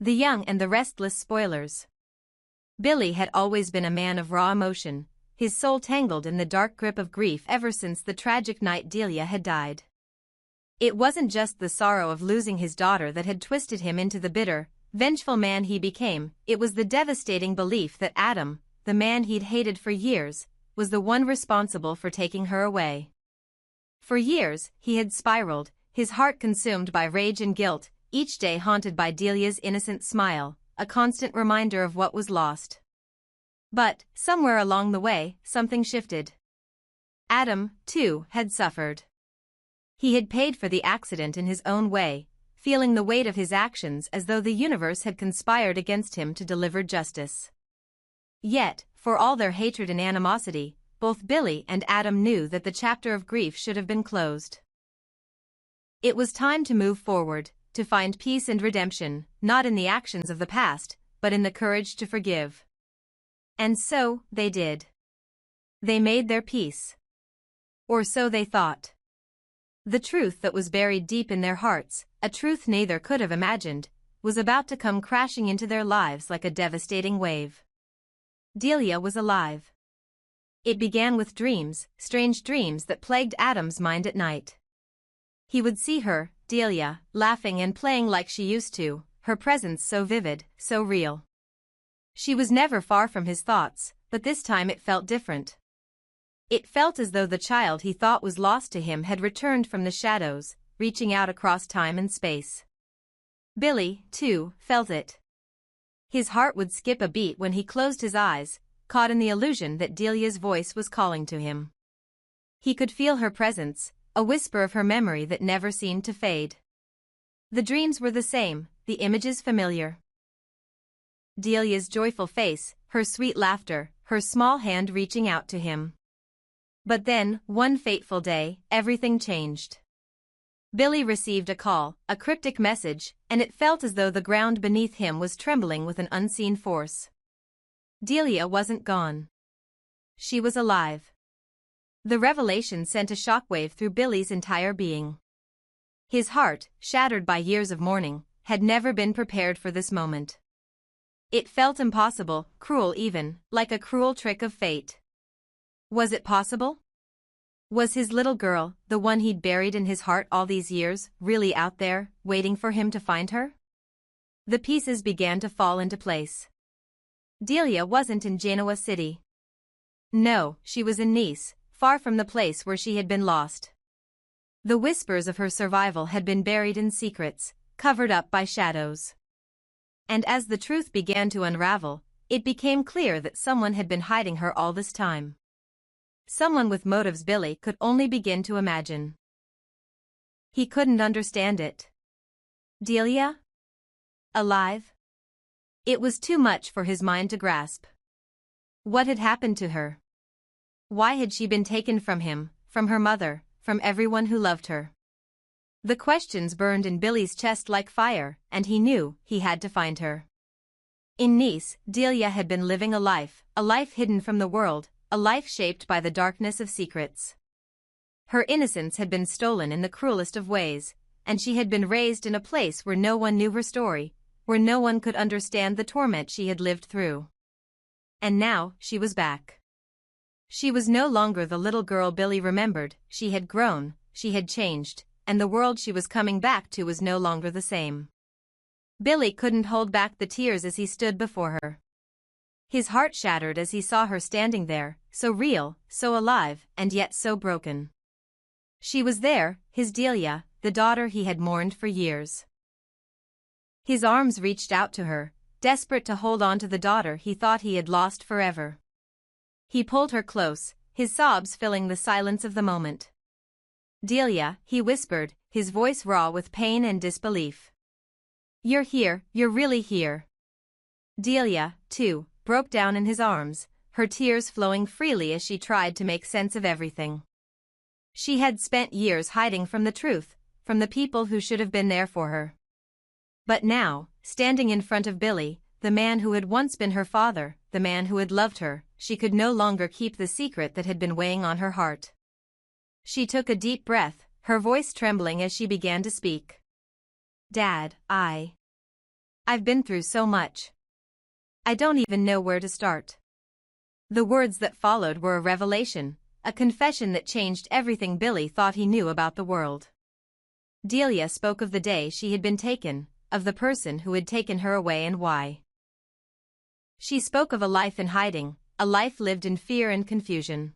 The Young and the Restless spoilers. Billy had always been a man of raw emotion, his soul tangled in the dark grip of grief ever since the tragic night Delia had died. It wasn't just the sorrow of losing his daughter that had twisted him into the bitter, vengeful man he became, it was the devastating belief that Adam, the man he'd hated for years, was the one responsible for taking her away. For years, he had spiraled, his heart consumed by rage and guilt, each day haunted by Delia's innocent smile, a constant reminder of what was lost. But, somewhere along the way, something shifted. Adam, too, had suffered. He had paid for the accident in his own way, feeling the weight of his actions as though the universe had conspired against him to deliver justice. Yet, for all their hatred and animosity, both Billy and Adam knew that the chapter of grief should have been closed. It was time to move forward, to find peace and redemption, not in the actions of the past, but in the courage to forgive. And so, they did. They made their peace. Or so they thought. The truth that was buried deep in their hearts, a truth neither could have imagined, was about to come crashing into their lives like a devastating wave. Delia was alive. It began with dreams, strange dreams that plagued Adam's mind at night. He would see her, Delia, laughing and playing like she used to, her presence so vivid, so real. She was never far from his thoughts, but this time it felt different. It felt as though the child he thought was lost to him had returned from the shadows, reaching out across time and space. Billy, too, felt it. His heart would skip a beat when he closed his eyes, caught in the illusion that Delia's voice was calling to him. He could feel her presence, a whisper of her memory that never seemed to fade. The dreams were the same, the images familiar. Delia's joyful face, her sweet laughter, her small hand reaching out to him. But then, one fateful day, everything changed. Billy received a call, a cryptic message, and it felt as though the ground beneath him was trembling with an unseen force. Delia wasn't gone. She was alive. The revelation sent a shockwave through Billy's entire being. His heart, shattered by years of mourning, had never been prepared for this moment. It felt impossible, cruel even, like a cruel trick of fate. Was it possible? Was his little girl, the one he'd buried in his heart all these years, really out there, waiting for him to find her? The pieces began to fall into place. Delia wasn't in Genoa City. No, she was in Nice, far from the place where she had been lost. The whispers of her survival had been buried in secrets, covered up by shadows. And as the truth began to unravel, it became clear that someone had been hiding her all this time. Someone with motives Billy could only begin to imagine. He couldn't understand it. Delia? Alive? It was too much for his mind to grasp. What had happened to her? Why had she been taken from him, from her mother, from everyone who loved her? The questions burned in Billy's chest like fire, and he knew he had to find her. In Nice, Delia had been living a life hidden from the world, a life shaped by the darkness of secrets. Her innocence had been stolen in the cruelest of ways, and she had been raised in a place where no one knew her story, where no one could understand the torment she had lived through. And now, she was back. She was no longer the little girl Billy remembered, she had grown, she had changed, and the world she was coming back to was no longer the same. Billy couldn't hold back the tears as he stood before her. His heart shattered as he saw her standing there, so real, so alive, and yet so broken. She was there, his Delia, the daughter he had mourned for years. His arms reached out to her, desperate to hold on to the daughter he thought he had lost forever. He pulled her close, his sobs filling the silence of the moment. Delia, he whispered, his voice raw with pain and disbelief. You're here, you're really here. Delia, too, broke down in his arms, her tears flowing freely as she tried to make sense of everything. She had spent years hiding from the truth, from the people who should have been there for her. But now, standing in front of Billy, the man who had once been her father, the man who had loved her, she could no longer keep the secret that had been weighing on her heart. She took a deep breath, her voice trembling as she began to speak. Dad, I've been through so much. I don't even know where to start." The words that followed were a revelation, a confession that changed everything Billy thought he knew about the world. Delia spoke of the day she had been taken, of the person who had taken her away and why. She spoke of a life in hiding, a life lived in fear and confusion.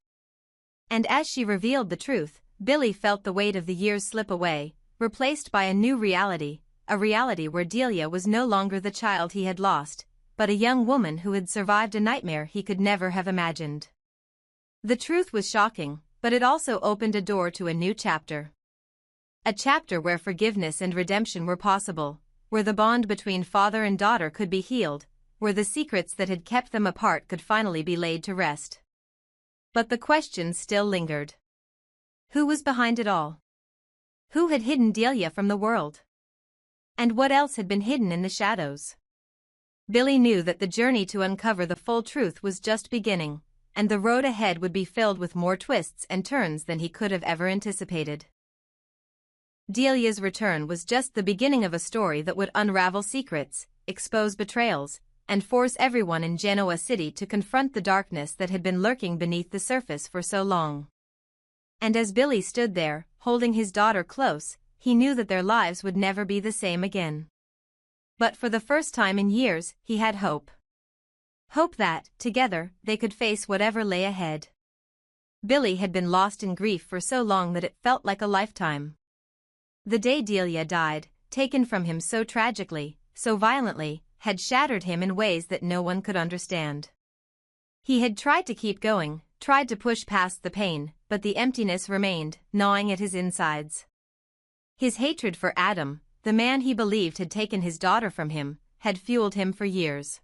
And as she revealed the truth, Billy felt the weight of the years slip away, replaced by a new reality, a reality where Delia was no longer the child he had lost, but a young woman who had survived a nightmare he could never have imagined. The truth was shocking, but it also opened a door to a new chapter. A chapter where forgiveness and redemption were possible, where the bond between father and daughter could be healed, where the secrets that had kept them apart could finally be laid to rest. But the questions still lingered. Who was behind it all? Who had hidden Delia from the world? And what else had been hidden in the shadows? Billy knew that the journey to uncover the full truth was just beginning, and the road ahead would be filled with more twists and turns than he could have ever anticipated. Delia's return was just the beginning of a story that would unravel secrets, expose betrayals, and force everyone in Genoa City to confront the darkness that had been lurking beneath the surface for so long. And as Billy stood there, holding his daughter close, he knew that their lives would never be the same again. But for the first time in years, he had hope. Hope that, together, they could face whatever lay ahead. Billy had been lost in grief for so long that it felt like a lifetime. The day Delia died, taken from him so tragically, so violently, had shattered him in ways that no one could understand. He had tried to keep going, tried to push past the pain, but the emptiness remained, gnawing at his insides. His hatred for Adam, the man he believed had taken his daughter from him, had fueled him for years.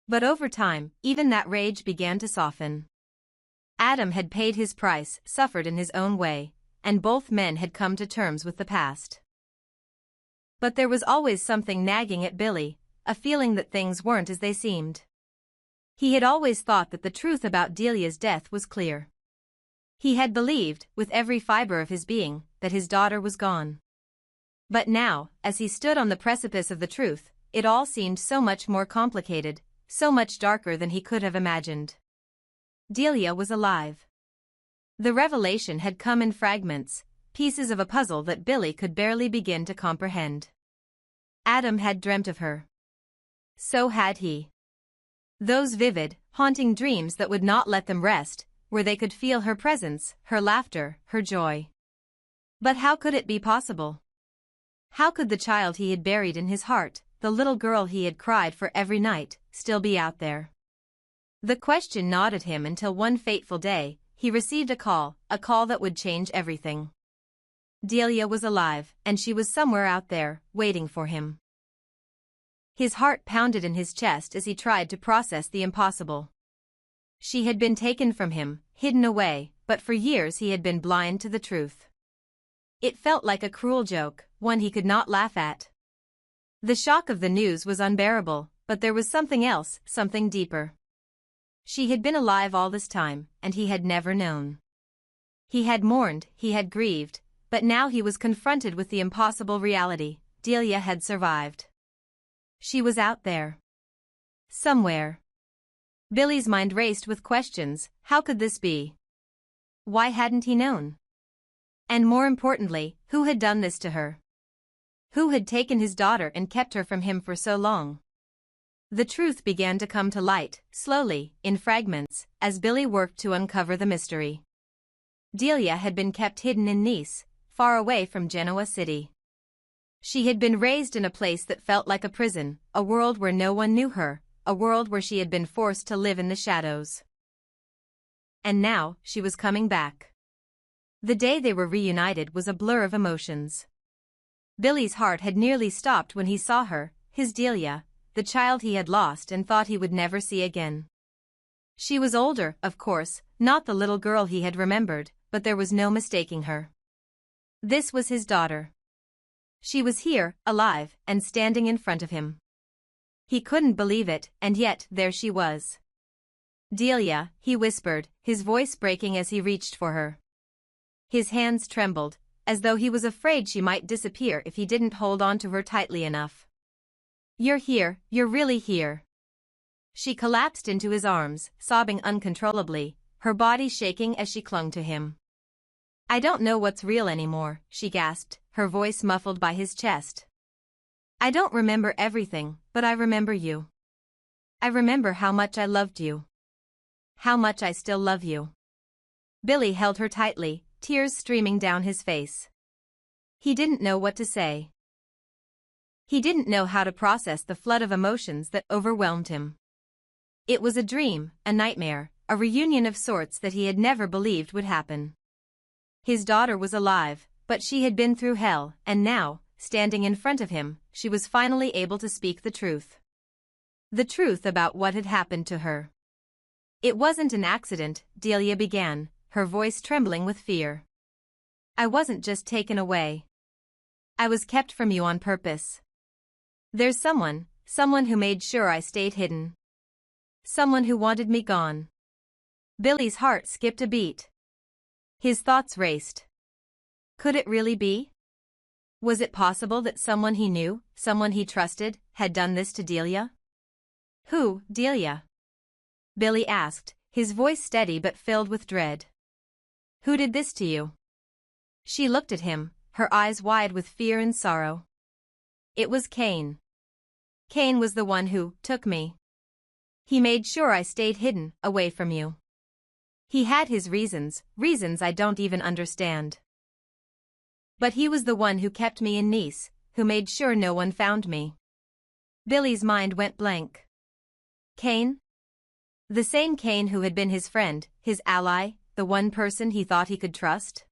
But over time, even that rage began to soften. Adam had paid his price, suffered in his own way, and both men had come to terms with the past. But there was always something nagging at Billy, a feeling that things weren't as they seemed. He had always thought that the truth about Delia's death was clear. He had believed, with every fiber of his being, that his daughter was gone. But now, as he stood on the precipice of the truth, it all seemed so much more complicated, so much darker than he could have imagined. Delia was alive. The revelation had come in fragments, pieces of a puzzle that Billy could barely begin to comprehend. Adam had dreamt of her. So had he. Those vivid, haunting dreams that would not let them rest, where they could feel her presence, her laughter, her joy. But how could it be possible? How could the child he had buried in his heart, the little girl he had cried for every night, still be out there? The question gnawed at him until one fateful day, he received a call that would change everything. Delia was alive, and she was somewhere out there, waiting for him. His heart pounded in his chest as he tried to process the impossible. She had been taken from him, hidden away, but for years he had been blind to the truth. It felt like a cruel joke, one he could not laugh at. The shock of the news was unbearable, but there was something else, something deeper. She had been alive all this time, and he had never known. He had mourned, he had grieved, but now he was confronted with the impossible reality: Delia had survived. She was out there. Somewhere. Billy's mind raced with questions. How could this be? Why hadn't he known? And more importantly, who had done this to her? Who had taken his daughter and kept her from him for so long? The truth began to come to light, slowly, in fragments, as Billy worked to uncover the mystery. Delia had been kept hidden in Nice, far away from Genoa City. She had been raised in a place that felt like a prison, a world where no one knew her, a world where she had been forced to live in the shadows. And now, she was coming back. The day they were reunited was a blur of emotions. Billy's heart had nearly stopped when he saw her, his Delia, the child he had lost and thought he would never see again. She was older, of course, not the little girl he had remembered, but there was no mistaking her. This was his daughter. She was here, alive, and standing in front of him. He couldn't believe it, and yet, there she was. Delia, he whispered, his voice breaking as he reached for her. His hands trembled, as though he was afraid she might disappear if he didn't hold on to her tightly enough. You're here, you're really here. She collapsed into his arms, sobbing uncontrollably, her body shaking as she clung to him. I don't know what's real anymore, she gasped, her voice muffled by his chest. I don't remember everything, but I remember you. I remember how much I loved you. How much I still love you. Billy held her tightly, tears streaming down his face. He didn't know what to say. He didn't know how to process the flood of emotions that overwhelmed him. It was a dream, a nightmare, a reunion of sorts that he had never believed would happen. His daughter was alive, but she had been through hell, and now, standing in front of him, she was finally able to speak the truth. The truth about what had happened to her. It wasn't an accident, Delia began, her voice trembling with fear. I wasn't just taken away. I was kept from you on purpose. There's someone who made sure I stayed hidden. Someone who wanted me gone. Billy's heart skipped a beat. His thoughts raced. Could it really be? Was it possible that someone he knew, someone he trusted, had done this to Delia? Who, Delia? Billy asked, his voice steady but filled with dread. Who did this to you? She looked at him, her eyes wide with fear and sorrow. It was Cain. Cain was the one who took me. He made sure I stayed hidden, away from you. He had his reasons I don't even understand. But he was the one who kept me in Nice, who made sure no one found me. Billy's mind went blank. Cain? The same Cain who had been his friend, his ally, the one person he thought he could trust?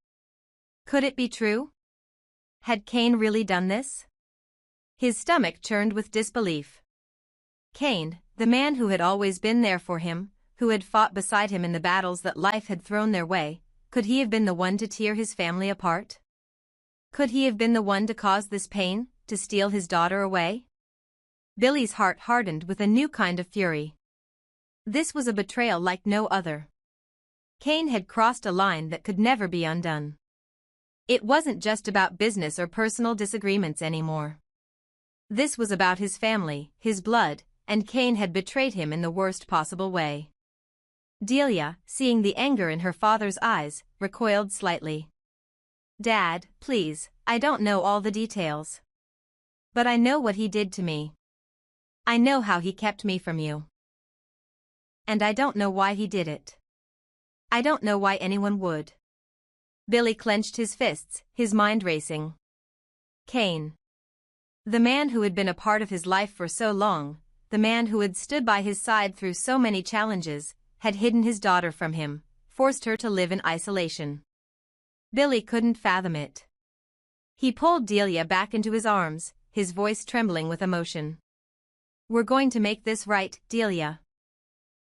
Could it be true? Had Cain really done this? His stomach churned with disbelief. Cain, the man who had always been there for him, who had fought beside him in the battles that life had thrown their way, could he have been the one to tear his family apart? Could he have been the one to cause this pain, to steal his daughter away? Billy's heart hardened with a new kind of fury. This was a betrayal like no other. Cain had crossed a line that could never be undone. It wasn't just about business or personal disagreements anymore. This was about his family, his blood, and Cain had betrayed him in the worst possible way. Delia, seeing the anger in her father's eyes, recoiled slightly. Dad, please, I don't know all the details. But I know what he did to me. I know how he kept me from you. And I don't know why he did it. I don't know why anyone would. Billy clenched his fists, his mind racing. Cain. The man who had been a part of his life for so long, the man who had stood by his side through so many challenges, had hidden his daughter from him, forced her to live in isolation. Billy couldn't fathom it. He pulled Delia back into his arms, his voice trembling with emotion. We're going to make this right, Delia.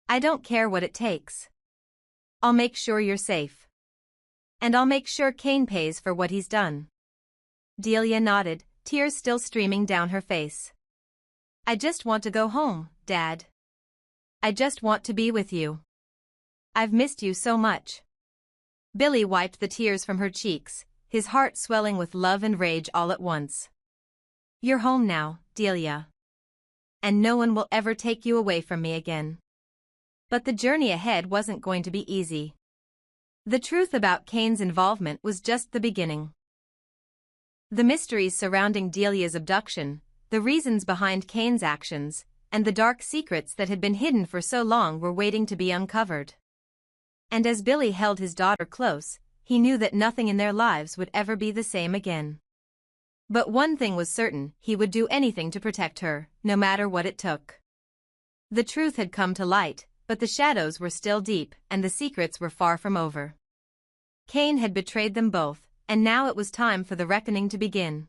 I don't care what it takes. I'll make sure you're safe. And I'll make sure Cain pays for what he's done. Delia nodded, tears still streaming down her face. I just want to go home, Dad. I just want to be with you. I've missed you so much. Billy wiped the tears from her cheeks, his heart swelling with love and rage all at once. You're home now, Delia. And no one will ever take you away from me again. But the journey ahead wasn't going to be easy. The truth about Cain's involvement was just the beginning. The mysteries surrounding Delia's abduction, the reasons behind Cain's actions, and the dark secrets that had been hidden for so long were waiting to be uncovered. And as Billy held his daughter close, he knew that nothing in their lives would ever be the same again. But one thing was certain, he would do anything to protect her, no matter what it took. The truth had come to light, but the shadows were still deep, and the secrets were far from over. Cain had betrayed them both, and now it was time for the reckoning to begin.